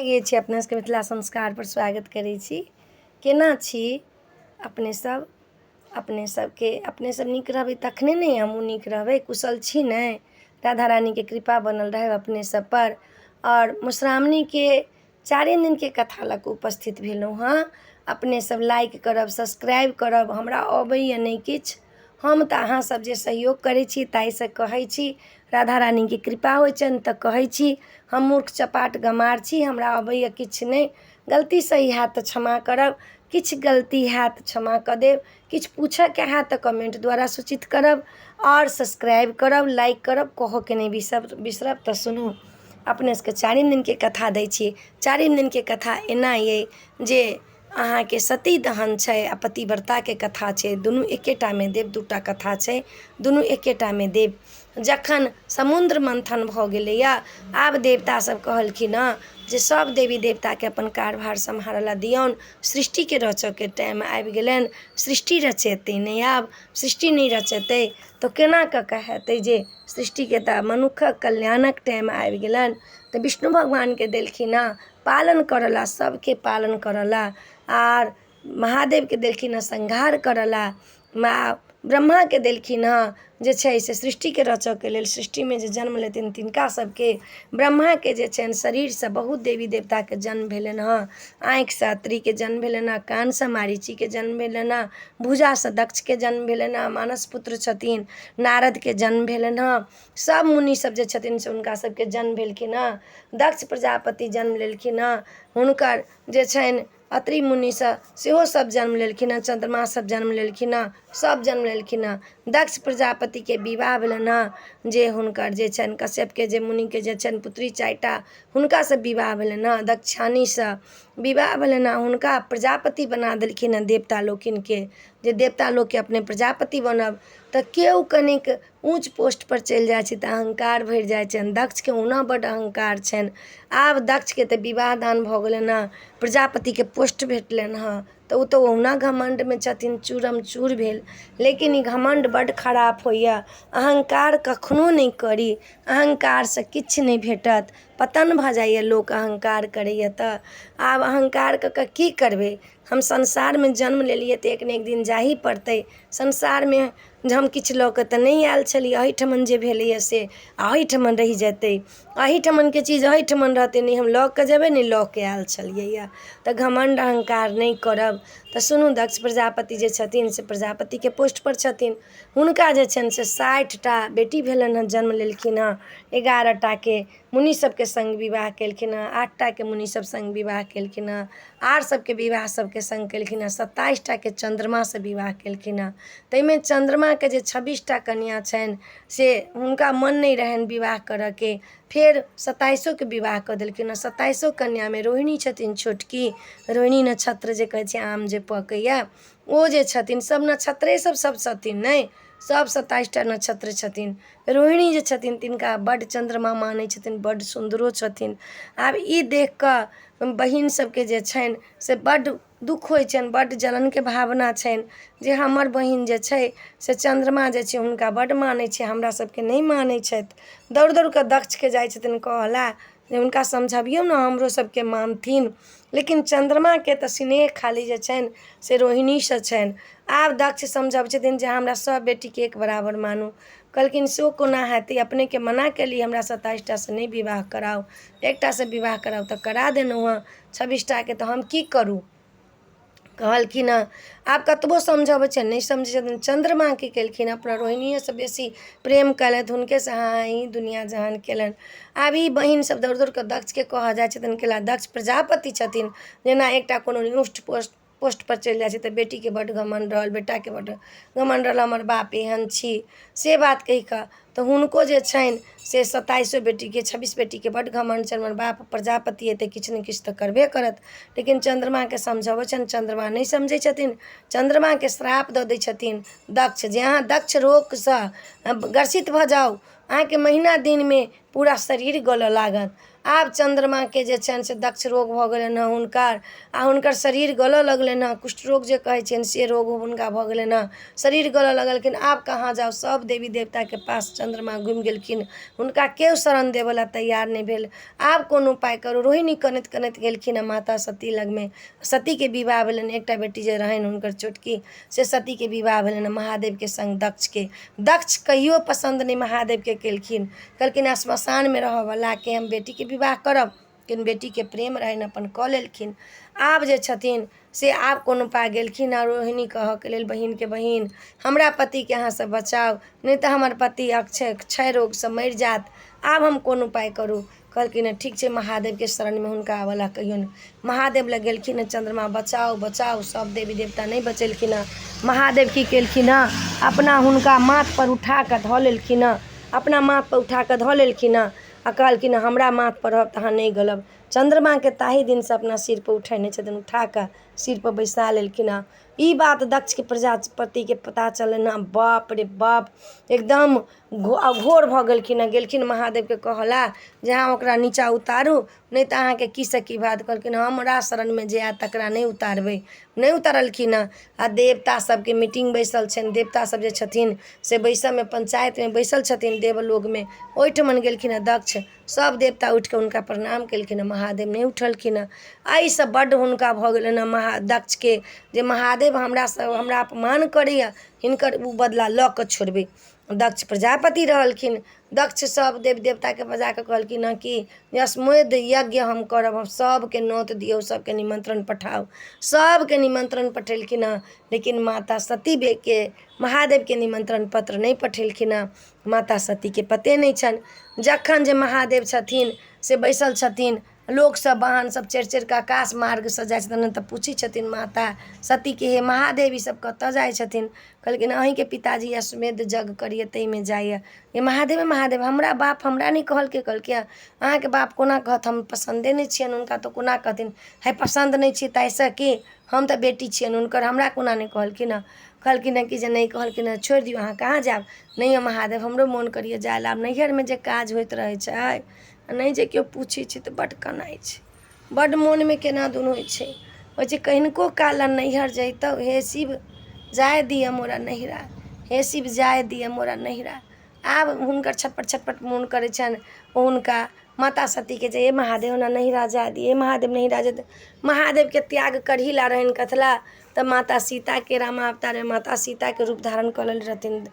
लगे छी अपने सबके मिथिला संस्कार पर स्वागत करै छी। केना छी अपने सब? अपने सब नीक रहबै तखने ने हमहूँ नीक रहबै। कुशल छी ने? राधा रानी के कृपा बनल रहे अपने सब पर। और मधुश्रावणी के 4 दिन के कथा लग उपस्थित भेलहुँ हाँ। अपने सब लाइक करब, सब्सक्राइब करब। हमरा अबैया नहीं किछ, हम तऽ अहाँ सब जे सहयोग करै छी ताहिसँ कहै छी। राधा रानी के कृपा होइ छनि तऽ कहै छी। हम मूर्ख चपाट गमार छी, हमरा अबैया किछु नहि। गलती सही हैत तऽ क्षमा करब, किछु गलती हैत क्षमा कऽ देब। किछु पूछऽके हैत तऽ कमेंट द्वारा सूचित करब और सब्सक्राइब करब, लाइक करब, कहऽके नहि बिसरब। तऽ सुनू, अपने सबके 4 दिन के कथा दै छी। 4 दिन के कथा एना अइ जे अहाँके सती दहन छै आ पतिव्रता के कथा छै। दुनू एकेटामे देब। 2टा कथा छै, दुनू एकेटामे देब। जखन समुद्र मंथन भऽ गेलैया, आब देवता सब कहलखिन हँ जे सब देवी देवताके अपन कारभार सम्हारऽ ला दियौन। सृष्टिके रचऽके टाइम आबि गेलनि। सृष्टि रचेतै नहि, आब सृष्टि नहि रचेतै तऽ केना कऽ हेतै जे सृष्टिके तऽ मनुक्खक कल्याणक टाइम आबि गेलनि। तऽ विष्णु भगवानके देलखिन हँ पालन करऽ ला, सबके पालन करऽ ला। आर महादेवके देलखिन हँ संहार करऽ ला। ब्रह्माके देलखिन हँ जे छै से सृष्टिके रचऽके लेल। सृष्टिमे जे जन्म लेथिन तिनका सबके, ब्रह्माके जे छनि शरीरसँ बहुत देवी देवताके जन्म भेलनि हँ। आँखिसँ अत्रिके जन्म भेलनि हँ, कानसँ मारीचीके जन्म भेलनि हँ, भुजासँ दक्षके जन्म भेलनि हँ, मानस पुत्र छथिन नारदके जन्म भेलनि हँ। सब मुनि सब जे छथिन से हुनका सबके जन्म भेलखिन हँ। दक्ष प्रजापति जन्म लेलखिन हँ, हुनकर जे छनि अत्रि मुनिसँ सेहो सब जन्म लेलखिन हँ। चंद्रमा सब जन्म लेलखिन हँ, सब जन्म लेलखिन हँ। दक्ष प्रजापतिके विवाह भेलनि हँ, जे हुनकर जे छनि कश्यपके जे मुनिके जे छनि पुत्री 4टा, हुनकासँ विवाह भेलनि हँ। दक्षानीसँ विवाह भेलनि हँ। हुनका प्रजापति बना देलखिन हँ देवता लोकनिके, जे देवता लोकके अपने प्रजापति बनब। तऽ केओ कनिक ऊँच पोस्ट पर चलि जाइ छै तऽ अहंकार भरि जाइ छनि। दक्षके ओना बड्ड अहंकार छनि। आब दक्षके तऽ विवाह दान भऽ गेलनि हँ, प्रजापतिके पोस्ट भेटलनि हँ, तऽ ओ तऽ ओहुना घमण्डमे छथिन, चूरम चूर भेल। लेकिन ई घमण्ड बड्ड खराब होइए। अहंकार कखनो नहि करी, अहंकारसँ किछु नहि भेटत। पतन भऽ जाइए लोक अहंकार करैए तऽ। आब अहंकार कऽ कऽ की करबै? हम संसारमे जन्म लेलियै तऽ एक ने एक दिन जाही पड़तै। संसारमे जे हम किछु लऽ कऽ तऽ नहि आयल छलियै। अहिठमन जे भेलैए से अहिठमन रहि जेतै। अहिठमनके चीज अहिठमन रहतै, नहि हम लऽ कऽ जेबै नहि लऽ कऽ आयल छलियै। तऽ घमण्ड अहंकार नहि करब। तऽ सुनू, दक्ष प्रजापति जे छथिन से प्रजापतिके पोस्ट पर छथिन। हुनका जे छनि से 60टा बेटी भेलनि हँ, जन्म लेलखिन हँ। 11टाके मुनि सबके संग विवाह केलखिन हँ, 8टाके मुनि सब संग विवाह केलखिन हँ, आर सबके विवाह सबके संग केलखिन हँ। 27टाके चंद्रमासँ विवाह केलखिन हँ। ताहिमे चंद्रमाके जे 26टा कन्या छनि से हुनका मन नहीं रहनि विवाह करऽके। फेर 27ओके विवाह कऽ देलखिन हँ। 27ओ कन्यामे रोहिणी छथिन छोटकी। रोहिणी नक्षत्र जे कहै छै आम जे पकैए, ओ जे छथिन, सब नक्षत्रे सब छथिन नहि, सब 27टा नक्षत्र छथिन। रोहिणी जे छथिन तिनका बड्ड चंद्रमा मानै छथिन, बड्ड सुन्दरो छथिन। आब ई देख कऽ बहिन सबके जे छनि से बड्ड दुःख होइ छनि, बड्ड जलनके भावना छनि जे हमर बहिन जे छै से चंद्रमा जे छै हुनका बड्ड मानै छै, हमरा सबके नहि मानै छथि। दौड़ दौड़ कऽ दक्षके जाइ छथिन कहऽ ला जे हुनका समझबियौ ने हमरो सबके मानथिन। लेकिन चंद्रमाके तऽ स्नेह खाली जे छनि से रोहिणीसँ छनि। आब दक्ष समझबै छथिन जे हमरा सब बेटीके एक बराबर मानू। कहलखिन सो कोना हेतै? अपनेके मना केली हमरा 27टासँ नहि विवाह कराउ, एकटासँ विवाह कराउ तऽ करा देलहुँ हँ। 26टाके तऽ हम की करू? कहलखिन हँ आब कतबो समझबै छनि नहि समझै छथिन। चंद्रमा की केलखिन? अपना रोहिणीसँ बेसी प्रेम कयलथि, हुनकेसँ हाँ ही दुनिया जहान केलनि। आब ई बहिन सब दौड़ दौड़ कऽ दक्षके कहऽ जाइ छथिन केला। दक्ष प्रजापति छथिन, जेना एकटा कोनो ऊँच पोस्ट पर चलि जाइ छै तऽ बेटीके बड्ड घमण्ड रहल, बेटाके बड्ड घमण्ड रहल, हमर बाप एहन छी से बात कहि कऽ। तऽ हुनको जे छनि से 27 बेटीके 26 बेटीके बड्ड घमण्ड छनि। हमर बाप प्रजापति हेतै, किछु ने किछु तऽ करबे करत। लेकिन चंद्रमाके समझबै छनि, चंद्रमा नहीं समझै छथिन। चंद्रमाके श्राप दऽ दै छथिन दक्ष जे अहाँ दक्ष रोगसँ ग्रसित भऽ जाउ, अहाँके महीना दिनमे पूरा शरीर गलऽ लागत। आब चंद्रमा के जे छनि से दक्ष रोग भऽ गेलनि हँ हुनकर, आ हुनकर शरीर गलऽ लगलनि हँ, कुष्ठ रोग जे कहै छियनि से रोग हुनका भऽ गेलनि हँ, शरीर गलऽ लगलखिन। आब कहाँ जाउ, सब देवी देवता के पास चंद्रमा घुमि गेलखिन, हुनका केओ शरण देबऽ ला तैयार नहि भेल। आब कोन उपाय करू। रोहिणी कनैत कनैत गेलखिन हँ माता सती लगमे। सती के विवाह भेलनि, एकटा बेटी जे रहनि हुनकर छोटकी, से सती के विवाह भेलनि महादेव के संग दक्ष के। दक्ष कहियो पसंद नहीं महादेव के केलखिन, कहलखिन श्मशान में रहऽवला के हम बेटी के विवाह करब, लेकिन बेटी के प्रेम रहनि अपन कऽ लेलखिन। आब जे छथिन से आब कोन उपाय गेलखिन आ रोहिणी कहऽ के लेल बहिन के बहिन हमरा पति के अहाँ से बचाउ, नहीं तऽ हमर पति क्षय रोग से मरि जायत, आब हम कोन उपाय करू। कहलखिन ठीक छै, महादेव के शरण में हुनका आबऽला कहियौन। महादेव लग गेलखिन हँ, चंद्रमा बचाओ बचाओ, सब देवी देवता नहीं बचेलखिन हँ। महादेव की केलखिन हँ, अपना हुनका माथ पर उठा कऽ धऽ लेलखिन हँ, अपना माथ पर उठा कऽ धऽ लेलखिन हँ आ कहलखिन हमरा माथ पर रहब तऽ अहाँ नहीं गलब। चंद्रमा के ताही दिन से अपना सिर पर उठेने छथिन, उठा कऽ सिर पर बैसा लेलखिन हँ। ई बात दक्ष के प्रजापति के पता चलनि हँ, बाप रे बाप, एकदम घोर भऽ गेलखिन हँ। गेलखिन महादेव के कहला जे अहाँ ओकरा नीचा उतारू, नहीं तऽ अहाँके की से की बात। कहलखिन हमरा शरण में जे आयत तकरा नहीं उतारबै। नहीं उतारलखिन हँ। आ देवता सबके मीटिंग बैसल छनि, देवता सब जे छथिन से बैसल में पंचायत में बैसल छथिन देवलोक में, ओहिठमन गेलखिन हँ दक्ष। सब देवता उठि कऽ हुनका प्रणाम केलखिन हँ, महादेव नहीं उठलखिन हँ। एहिसँ बड्ड हुनका भऽ गेलनि हँ दक्ष के, जे महादेव हमरा अपमान करैया, हिनकर उ बदला लऽ कऽ छोड़बै। दक्ष प्रजापति रहलखिन। दक्ष सब देव देवता के बजा कऽ कहलखिन हँ कि अश्वमेध यज्ञ हम करब, हम सबके नोत दियौ, सबके निमंत्रण पठाउ। सबके निमंत्रण पठेलखिन हँ, लेकिन माता सती के महादेव के निमंत्रण पत्र नहीं पठेलखिन हँ। माता सती के पते नहीं छनि। जखन जे महादेव छथिन से बैसल छथिन, लोक सब वाहन सब चढ़ि चढ़ि कऽ आकाश मार्ग से जाइ छथिन, तऽ पूछै छथिन माता सती के हे महादेव ई सब कतऽ जाइ छथिन। कहलखिन अहीं के पिताजी अश्वमेध यज्ञ करिए ताहिमे जाइए। ये महादेव महादेव, हमरा बाप हमरा नहीं कहलकै। कहलकै अहाँके बाप कोना कहत, हम पसंदे नहीं छियनि हुनका, तऽ कोना कहथिन है पसंद नहीं छी ताहिसँ कि हम तऽ बेटी छियनि हुनकर, हमरा कोना नहीं कहलखिन हँ। कहलखिन हँ कि जे नहीं कहलखिन हँ, छोड़ि दियौ अहाँ कहाँ जायब। नहीं महादेव हमरो मोन करिए जाय ला, आब नैहरमे जे काज होइत रहै छै, नहीं जे केओ पूछै छै तऽ बड्ड कनाइ छै, बड्ड मोनमे केना दुन होइ छै। होइ छै कहिनको काल नैहर जैतौ, हे शिव जाय दिअ मोरा नैहरा, हे शिव जाय दिअ मोरा नैहरा। आब हुनकर छटपट छटपट मोन करै छनि हुनका माता सती के, जे हे महादेव ना नैहरा जाय दिए, हे महादेव नैहरा जाय। महादेव के त्याग करही ला रहनि कथला, तऽ माता सीता के रामावतार में माता सीता के रूप धारण कऽ लेले रहथिन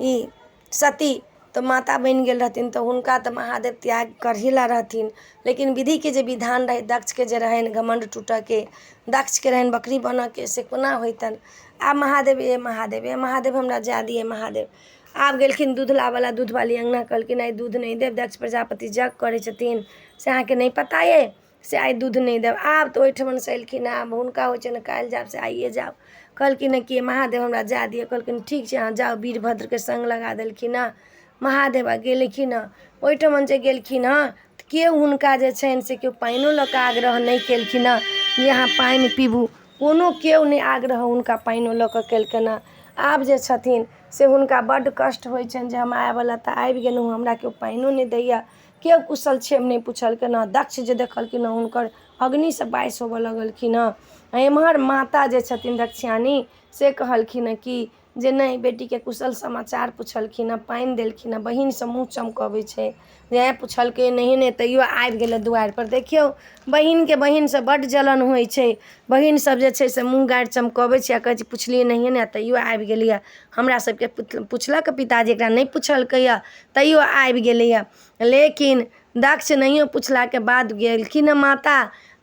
ई सती, तो माता बनि गेल रहथिन। तऽ हुनका तऽ महादेव त्याग करही ला रहथिन, लेकिन विधि के जे विधान रहे, दक्ष के जे रहनि घमंड टूटऽ के, दक्ष के रहनि बकरी बनऽ के, से कोना होइतनि। आब महादेव ए महादेव ए महादेव हमरा जाय दिए महादेव। आब गेलखिन दूध लाबऽला, दूध वाली अंगना, कहलखिन आइ दूध नहीं देव, दक्ष प्रजापति यज्ञ करै छथिन से अहाँके नहीं पता ये, से आइ दूध नहीं देव। आब तऽ ओहिठमन से एलखिन, आब हुनका होइ छनि काल्हि जायब से आइए जाउ। कहलखिन हँ कि महादेव हमरा जाय दिए। कहलखिन ठीक छै अहाँ जाउ, वीरभद्र के संग लगा देलखिन हँ महादेव आ गेलखिन हँ। ओहिठमन जे गेलखिन हँ, केओ हुनका जे छनि से केओ पानिओ लऽ कऽ आग्रह नहीं केलखिन हँ जे अहाँ पानि पीबू, कोनो केओ नहीं आग्रह हुनका पानिओ लऽ कऽ केलखिन हँ। आब जे छथिन से हुनका बड्ड कष्ट होइ छनि जे हम आबऽला तऽ आबि गेलहुँ, हमरा केओ पानिओ नहीं दैया, केओ कुशल क्षेम नहीं पुछलखिन हँ। दक्ष जे देखलखिन हँ हुनकर अग्निसँ बाइस होबऽ लगलखिन हँ। एम्हर माता जे छथिन दक्षियानी से कहलखिन हँ कि जे नहीं, बेटी के कुशल समाचार पुछलखिन हँ, पानि देलखिन हँ, बहिन से मुँह चमकबै छै, जे पुछलकै नहीं नहीं तैयो आबि गेलै दुआरि पर। देखियौ बहिन के बहिन से बड्ड जलन होइ छै, बहिन सब जे छै से मुँह गारि चमकबै छै आ कहै छै पुछलियै नहीं ने तैयो आबि गेलैया, हमरा सबके पुछलक पिताजी एकरा नहीं पुछलकैया तैयो आबि गेलैया। लेकिन दक्ष नहियो पुछला के बाद गेलखिन माता।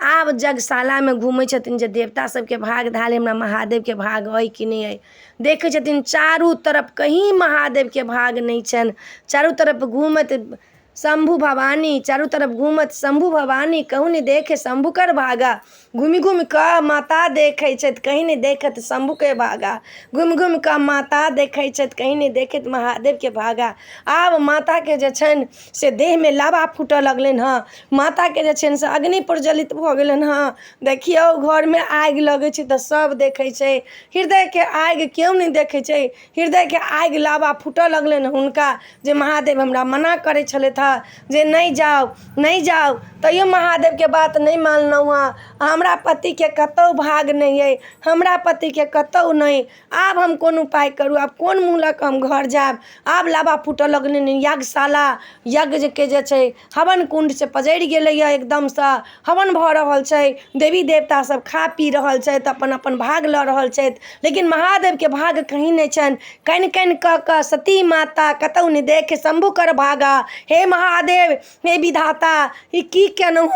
आब यज्ञशाला में घूमै छथिन जे देवता सबके भाग धाले, हमरा महादेव के भाग अइ कि नहीं अइ। देखै छथिन चारू तरफ कहीं महादेव के भाग नहीं छनि, चारू तरफ घूमत शंभु भवानी, चारू तरफ घूमत शंभु भवानी, कहूँ नहीं देखे शंभु कर भागा। घूमि घूमि कऽ माता देखै छथि, कहीं नहीं देखत शंभु के भागा, घूमि घूमि कऽ माता देखै छथि, कहीं नहीं देखत महादेव के भागा। आब माता के जे छनि से देह में लावा फूटऽ लगलनि हँ, माता के जे छनि से अग्नि प्रज्वलित भऽ गेलनि हँ। देखियौ घर में आगि लगै छै तऽ सब देखै छै, हृदय के आगि केओ नहीं देखै छै, हृदय के आगि लावा फूटऽ लगलनि हुनका, जे महादेव हमरा मना करै छलथि था जे नहीं जाओ तैयो महादेव के बात नहीं मानलहुँ हँ। हमरा पति के कतौ भाग नहीं है, हमरा पति के कतौ नहीं। आब हम कोन उपाय करूँ, आब कोन मुँह लऽ कऽ हम घर जायब। आब लाबा फूटऽ लगलै, यज्ञशाला यज्ञ के जे छै हवन कुंड से पजरि गेलैया, एकदमसँ हवन भऽ रहल छै, देवी देवता सब खा पी रहल छथि, अपन अपन भाग लऽ रहल छथि, लेकिन महादेव के भाग कहीं नहीं छनि। कनि कनि कऽ कऽ सती माता कतौ नहीं देखे शंभु कर भागा। हे महादेव, हे विधाता, ई की केलहुँ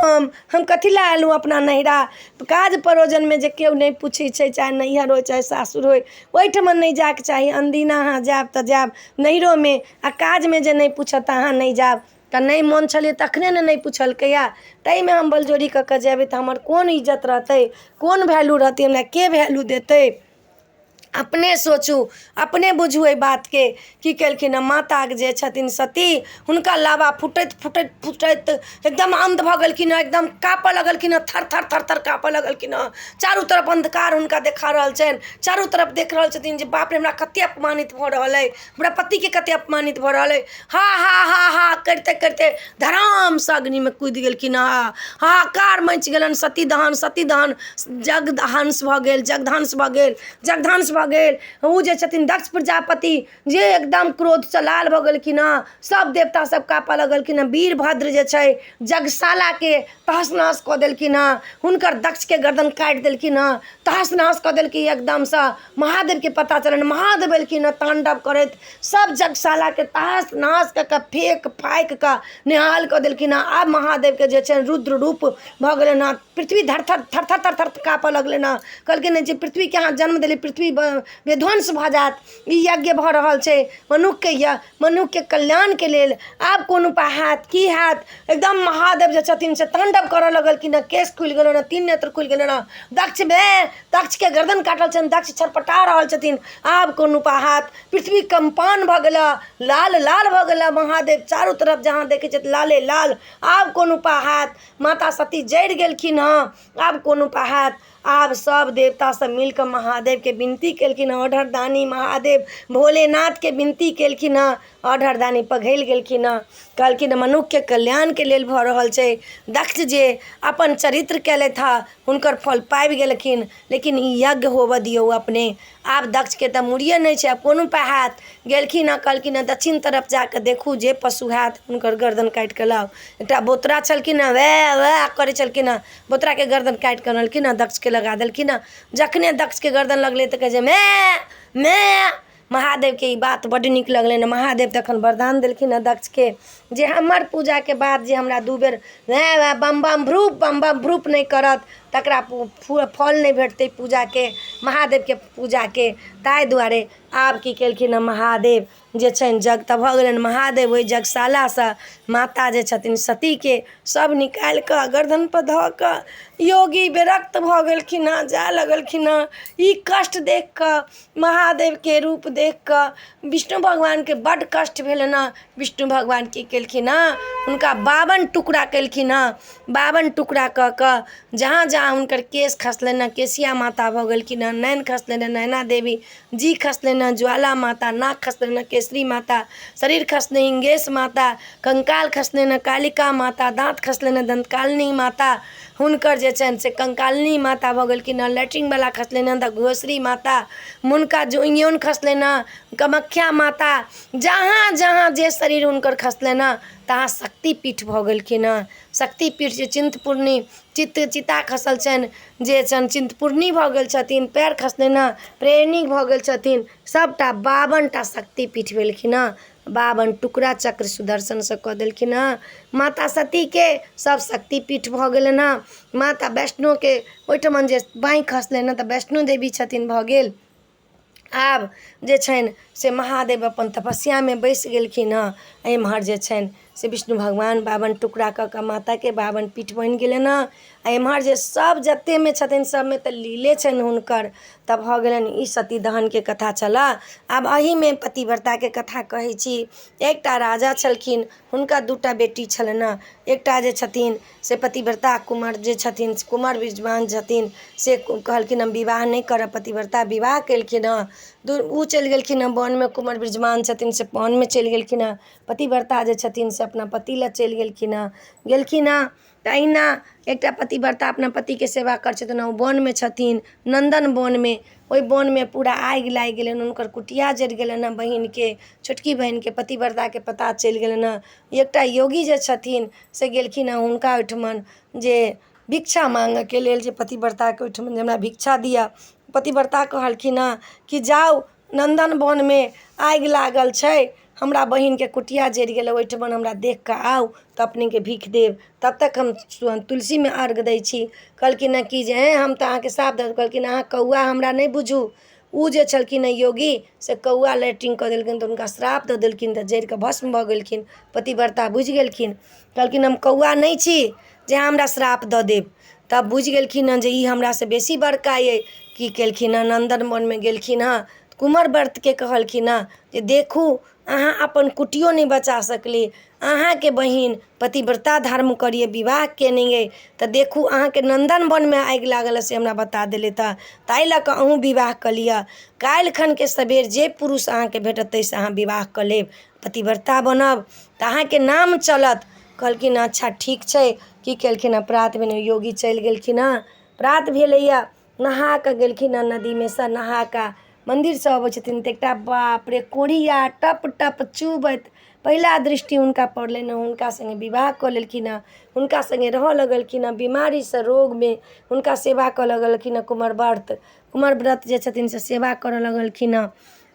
हम कथी लए एलहुँ अपना नैहरा। काज परोजन में जे केओ नहीं पूछै छै, चाहे नैहर हो चाहे सासुर हो, ओहिठमन नहीं जाके चाही। अनदिना अहाँ जायब तऽ जायब नैहरो में, आ काज में जे नहीं पूछत अहाँ नहीं जायब तऽ नहीं मोन छलियै तखने ने नहीं पुछलकैया। ताहिमे हम बलजोरी कऽ कऽ जेबै तऽ हमर कोन इज्जत रहतै, कोन वैल्यू रहतै, हमरा के वैल्यू देतै। अपने सोचू, अपने बुझू एहि बात के। की केलखिन हँ माता जे छथिन सती, हुनका लाबा फुटैत फुटैत फुटैत एकदम अंध भऽ गेलखिन हँ, एकदम काँपऽ लगलखिन हँ, थर थर थर थर काँपऽ लगलखिन हँ। चारू तरफ अंधकार हुनका देखा रहल छनि, चारू तरफ देख रहल छथिन जे बाप रे हमरा कते अपमानित भऽ रहल अइ, हमरा पति के कते अपमानित भऽ रहल अइ। हा हा हा हा करते करते धड़ाम सँ अग्नि में कूदि गेलखिन हँ। हाहाकार मचि गेलनि, सती दहन जगदहंस भऽ गेल, जगदहंस भऽ गेल, जगदहंस भऽ गेल। उ जे छथिन दक्ष प्रजापति जे एकदम क्रोध से लाल भऽ गेलखिन हँ, सब देवता सब काँपऽ लगलखिन हँ। वीरभद्र जे छै यज्ञशाला के तहस नहस कऽ देलखिन हँ, हुनकर दक्ष के गर्दन काटि देलखिन हँ, तहस नहस कऽ देलखिन एकदमसँ। महादेव के पता चलन, महादेव एलखिन हँ तांडव करैत, सब यज्ञशाला के तहस नहस कऽ के फेंक फाइक कऽ निहाल कऽ देलखिन हँ। आब महादेव के जे छै रुद्र रूप भऽ गेलनि हँ, पृथ्वी थर थर काँपऽ लगलनि हँ। कहलखिन जे पृथ्वी के अहाँ जन्म देलियै, पृथ्वी विध्वंस भऽ जायत, ई यज्ञ भऽ रहल छै मनुष्य के कल्याण के लेल। आब कोन उपाय हैत, की हैत। एकदम महादेव जे छथिन से तांडव करऽ लगलखिन हँ, केश खुलि गेलनि हँ, 3 नेत्र खुलि गेलनि हँ। दक्ष के गर्दन काटल छनि, दक्ष छटपटा रहल छथिन। आब कोन उपाय हैत। पृथ्वी कंपान भऽ गेल, लाल लाल भऽ गेल महादेव, चारू तरफ जहाँ देखै छथि लाले लाल। आब कोन उपाय हैत। माता सती जरि गेलखिन हँ, आब कोन उपाय हैत। आब सब देवता सब मिलकर महादेव के विनती केलखिन हँ। अढ़रदानी महादेव भोलेनाथ के विनती केलखिन हँ, अढ़रदानी पघलि गेलखिन हँ। कहलखिन मनुष्य के कल्याण के लेल भऽ रहल छै। दक्ष जे अपन चरित्र केलथि हँ हुनकर फल पाबि गेलखिन, लेकिन ई यज्ञ होबऽ दियौ अपने। आब दक्ष के तऽ मुड़िये नहीं छै, आब कोन उपाय हैत। गेलखिन हँ, कहलखिन हँ दक्षिण तरफ जाके देखू, जे पशु हैत हुनकर गर्दन काटि कऽ लाउ। एकटा बोतरा छलखिन हँ, वएह वएह करै छलखिन हँ, बोतरा के गर्दन काटि कऽ अनलखिन हँ, दक्ष के लगा देलखिन हँ। जखने दक्ष के गर्दन लगलै तऽ कहै छै मैं महादेव के ई बात बड्ड नीक लगलनि। महादेव तखन वरदान देलखिन हँ दक्ष के, जे हमर पूजा के बाद जे हमरा 2 बेर वएह बम बम भ्रूप नहीं करत, तकरा फल नहीं भेटतै पूजा के, महादेव के पूजा के। ताहि दुआरे आब की केलखिन हँ महादेव जे छनि, जग तऽ भऽ गेलनि। महादेव ओहि यज्ञशालासँ माता जे छथिन सती के सब निकालि कऽ गर्दन पर धऽ कऽ योगी विरक्त भऽ गेलखिन हँ, जाय लगलखिन हँ। ई कष्ट देख कऽ, महादेव के रूप देख कऽ विष्णु भगवान के बड्ड कष्ट भेलनि हँ। विष्णु भगवान की केलखिन हँ, हुनका 52 टुकड़ा केलखिन हँ। 52 टुकड़ा कऽ कऽ जहाँ जहाँ हुनकर केश खसलनि हँ, केसिया माता भऽ गेलखिन हँ, नैन खसलनि हँ नैना देवी, जी खसलनि हँ ज्वाला माता, नाक खसलनि हँ केसरी माता, शरीर खसलनि हिंगेश माता, कंकाल खसलनि हँ कालिका माता, दाँत खसलनि हँ दंतकालिनी माता। हुनकर जे छनि से कंकालिनी माता भऽ गेलखिन हँ। लैट्रिन वाला खसलनि हँ घोसरी माता, मुनका जोइयोन खसलनि हँ कामाख्या माता। जहाँ जहाँ जे शरीर हुनकर खसलनि हँ तहाँ शक्तिपीठ भऽ गेलखिन हँ। शक्तिपीठ जे चिता खसल छनि, जे छनि चिंतपूर्णी भऽ गेल छथिन, पैर खसलनि हँ प्रेरणी भऽ गेल छथिन। सबटा 52टा शक्तिपीठ भेलखिन हँ। 52 टुकड़ा चक्र सुदर्शन से कऽ देलखिन हँ। माता सती के सब शक्तिपीठ भऽ गेलनि हँ। माता वैष्णो के ओहिठमन जे बाँहि खसलनि हँ तऽ वैष्णो देवी छथिन भऽ गेल। आब जे छनि से महादेव अपन तपस्या में बैसि गेलखिन हँ। एम्हर जे छनि से विष्णु भगवान 52 टुकड़ा कऽ कऽ माता के 52 पीठ बनि गेलनि हँ। एम्हर जे सब जते में छथिन सब में तऽ लीले छनि हुनकर। तब भऽ गेलनि ई सती दहन के कथा चला। आब एही में पतिव्रता के कथा कहै छी। एकटा राजा छलखिन, हुनका 2टा बेटी छलनि हँ। एकटा जे छथिन से पतिव्रता कुंवर जे छथिन, कुंवर विद्वान छथिन, से कहलखिन हम विवाह नहीं करब। पतिव्रता विवाह केलखिन हँ। उ चलि गेलखिन हँ वन में, कुंवर विद्वान छथिन से वन में चलि गेलखिन हँ। पतिव्रता जे छथिन से अपना पति लग चलि गेलखिन हँ तऽ अहिना एकटा पतिव्रता अपना पतिके सेवा करै छथिन। ओ वनमे छथिन, नंदन वनमे। ओहि वनमे पूरा आगि लागि गेलनि, हुनकर कुटिया जरि गेलनि हँ बहिनके, छोटकी बहिनके पतिव्रताके पता चलि गेलनि हँ। एकटा योगी जे छथिन से गेलखिन हँ हुनका ओहिठमन जे भिक्षा माँगऽके लेल, जे पतिव्रताके ओहिठमन जे हमरा भिक्षा दिअ। पतिव्रता कहलखिन हँ कि जाउ नंदन वनमे आगि लागल छै, हमरा बहिनके कुटिया जरि गेलै, ओहिठमन हमरा देख कऽ आउ तऽ अपनेके भीख देब, तब तक हम तुलसीमे अर्घ दै छी। कहलखिन हँ कि जे हम तऽ अहाँके साफ दऽ, कहलखिन अहाँ कौआ हमरा नहि बुझू। ओ जे छलखिन हँ योगी से कौआ लैट्रिन कऽ देलखिन तऽ हुनका श्राप दऽ देलखिन तऽ जरि कऽ भस्म भऽ गेलखिन। पतिव्रता बुझि गेलखिन, कहलखिन हम कौआ नहि छी जे अहाँ हमरा श्राप दऽ देब। तब बुझि गेलखिन हँ जे ई हमरासँ बेसी बड़का अइ। की केलखिन हँ, नंदन वनमे गेलखिन हँ, कुँवर व्रतके कहलखिन हँ जे देखू अहाँ अपन कुटियो नहि बचा सकली, अहाँके बहिन पतिव्रता धर्म करिए, विवाह केने अइ, तऽ देखू अहाँके नंदन वनमे आगि लागल से हमरा बता देले, तऽ ताहि लऽ कऽ अहूँ विवाह कऽ लिअ। काल्हि खनके सबेर जे पुरुष अहाँके भेटत ताहिसँ अहाँ विवाह कऽ लेब, पतिव्रता बनब तऽ अहाँके नाम चलत। कहलखिन अच्छा ठीक छै। की केलखिन हँ, प्रात भेने योगी चलि गेलखिन हँ। प्रात भेलैया, नहा कऽ गेलखिन हँ नदीमे सँ, नहा कऽ मन्दिरसँ अबै छथिन तऽ एकटा बाप रे कोढ़िया टप टप चुबैत पहिला दृष्टि हुनका पड़लनि हँ। हुनका सङ्गे विवाह कऽ लेलखिन हँ, हुनका सङ्गे रहऽ लगलखिन हँ। बीमारीसँ रोगमे हुनका सेवा कऽ लगलखिन हँ। कुँवर व्रत जे छथिन से सेवा करऽ लगलखिन हँ।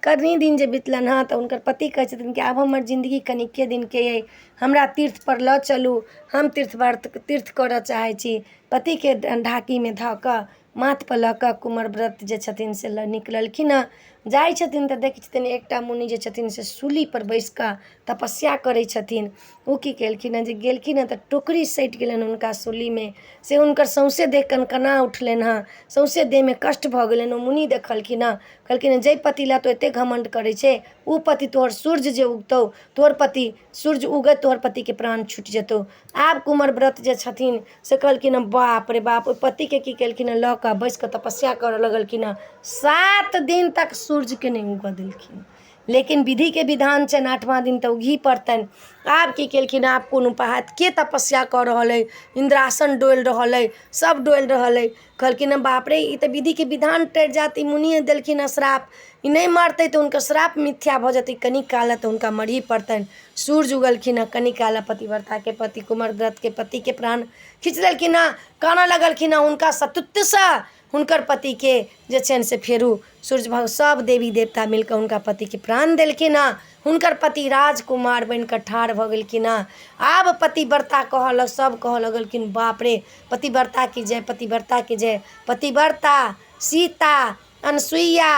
कनी दिन जे बितलनि हँ तऽ हुनकर पति कहै छथिन कि आब हमर जिन्दगी कनिके दिनके अइ, हमरा तीर्थपर लऽ चलू, हम तीर्थ करऽ चाहै छी। पतिके ढाकीमे धऽ कऽ माथपर लऽ कऽ कुँवर व्रत जे छथिन से निकललखिन हँ। जाइ छथिन तऽ देखै छथिन एकटा मुनि जे छथिन से सूलीपर बैसि कऽ तपस्या करै छथिन। ओ की केलखिन हँ जे गेलखिन हँ तऽ टोकरी सटि गेलनि हुनका सूलीमे, से हुनकर सौँसे देह कनकना उठलनि हँ, सौँसे देहमे कष्ट भऽ गेलनि। ओ मुनि देखलखिन हँ, कहलखिन हँ जाहि पति लए तो एतेक घमण्ड करै छै, ओ पति तोहर सूर्य जे उगतौ, तोहर पति सूर्य उगत तोहर पतिके प्राण छुटि जेतौ। आब कुँवर व्रत जे छथिन से कहलखिन हँ बाप रे बाप। ओहि पतिके की केलखिन हँ, लऽ कऽ बैसि कऽ तपस्या करऽ लगलखिन हँ। 7 दिन तक सूर्यके नहि उगऽ देलखिन, लेकिन विधिके विधान छनि 8वाँ दिन तऽ उगी पड़तनि। आब की केलखिन, आब कोन उपाय, के तपस्या कऽ रहल अइ, इन्द्रासन डोलि रहल अइ, सब डोलि रहल अइ। कहलखिन हँ बाप रे ई तऽ विधिके विधान टरि जात, ई मुनिए देलखिन हँ श्राप, ई नहि मरतै तऽ हुनकर श्राप मिथ्या भऽ जेतै, कनि काल तऽ हुनका मरही पड़तनि। सूर्य उगलखिन हँ, कनि काल पतिव्रताके पति कुँवर व्रतके पतिके प्राण खींच लेलखिन हँ। कानऽ लगलखिन हँ हुनका सतुत्तसँ, हुनकर पतिके जे छनि से फेरू सूर्य सब देवी देवता मिलकऽ हुनका पतिके प्राण देलखिन हँ। हुनकर पति राजकुमार बनि कऽ ठाढ़ भऽ गेलखिन हँ। आब पतिव्रता सब कहऽ लगलखिन बाप रे पतिव्रता की जय, पतिव्रता की जय। पतिव्रता, सीता, अनसुईया,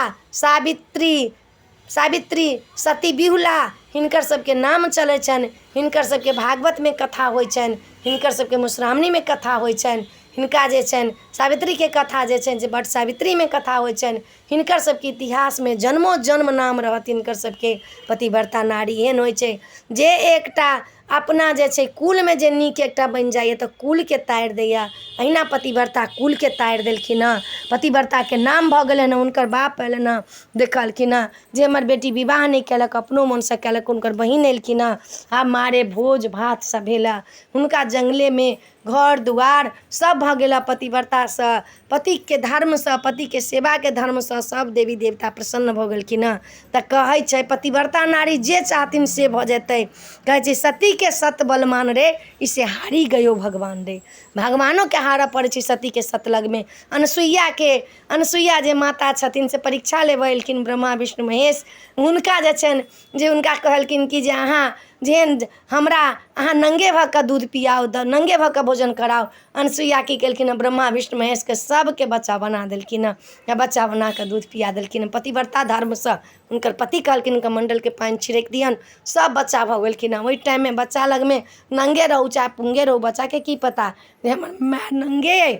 सावित्री, सती बिहुला, हिनकर सबके नाम चलै छनि। हिनकर सबके भागवतमे कथा होइ छनि, हिनकर सबके मधुश्रावणीमे कथा होइ छनि। हिनका जे छनि सावित्रीके कथा जे छनि से बट सावित्रीमे कथा होइ छनि। हिनकर सबके इतिहासमे जन्मो जन्म नाम रहत। हिनकर सबके पतिव्रता नारी एहन होइ छै जे एकटा अपना जे छै कुलमे जे नीक एकटा बनि जाइए तऽ कुलके तारि दैए। अहिना पतिव्रता कुलके तारि देलखिन हँ। पतिव्रताके नाम भऽ गेलनि हँ। हुनकर बाप अएलनि हँ, देखलखिन हँ जे हमर बेटी विवाह नहि केलक, अपनो मोनसँ केलक। हुनकर बहिन एलखिन हँ, आब मारे भोज भात सब भेला। हुनका जंगलेमे घर दुआर सब भऽ गेला पतिव्रतासँ, पतिके धर्मसँ, पतिके सेवाके धर्मसँ सब देवी देवता प्रसन्न भऽ गेलखिन हँ। तऽ कहै छै पतिव्रता नारी जे चाहथिन से भऽ जेतै। कहै छै सतीके सत बलमान रे, इसे हारी गयो भगवान रे। भगवानोके हारऽ पड़ै छै सतीके सत लगमे। अनसुईया जे माता छथिन से परीक्षा लेबऽ एलखिन ब्रह्मा विष्णु महेश। हुनका जे छनि जे हुनका कहलखिन कि जे अहाँ जेहन हमरा अहाँ नंगे भऽ कऽ दूध पियाउ, नंगे भऽ कऽ भोजन कराउ। अनसुईया की केलखिन हँ, ब्रह्मा विष्णु महेशके सबके बच्चा बना देलखिन हँ, या बच्चा बना कऽ दूध पिया देलखिन हँ पतिव्रता धर्मसँ। हुनकर पति कहलखिन हुनकर मण्डलके पानि छिड़कि दियनि, सब बच्चा भऽ गेलखिन हँ। ओहि टाइममे बच्चा लगमे नंगे रहू चाहे पुंगे रहू, बच्चाके की पता जे हमर माय नंगे अइ।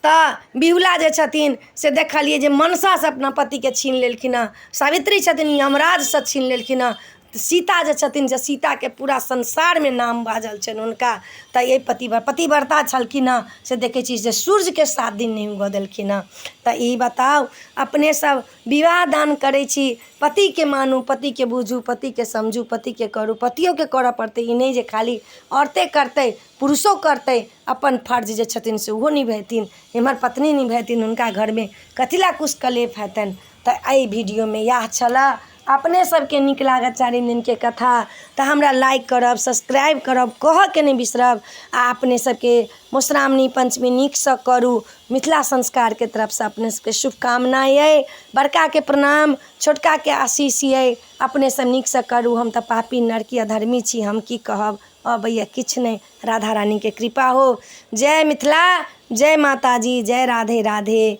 तऽ बिहुला जे छथिन से देखलिए जे मनसासँ अपना पतिके छीन लेलखिन हँ। सावित्री छथिन यमराजसँ छीन लेलखिन हँ। सीता जे छथिन जे सीताके पूरा संसारमे नाम बाजल छनि हुनका, तऽ ये पतिव्रता छलखिन हँ से देखै छी जे सूर्यके 7 दिन नहि उगऽ देलखिन हँ। तऽ ई बताउ अपने सब विवाह दान करै छी, पतिके मानू, पतिके बुझू, पतिके समझू, पतिके करू, पतियोके करऽ पड़तै। ई नहि जे खाली औरते करतै, पुरुषो करतै, अपन फर्ज जे छथिन से ओहो निभेथिन। एम्हर पत्नी निभेथिन, हुनका घरमे कथी लए कुश कलेप हेतनि। तऽ एहि वीडियोमे इएह छलऽ। अपने सबके नीक लागत 4 दिनके कथा तऽ हमरा लाइक करब, सब्सक्राइब करब, कहऽके नहि बिसरब। आ अपने सबके मधुश्रावणी पंचमी नीकसँ करू। मिथिला संस्कारके तरफसँ अपने सबके शुभकामना अइ। बड़काके प्रणाम, छोटकाके आशीष अइ। अपने सब नीकसँ करू। हम तऽ पापी नरकी अधर्मी छी, हम की कहब, अबैया किछु नहि। राधा रानीके कृपा हो। जय मिथिला, जय माताजी, जय राधे राधे।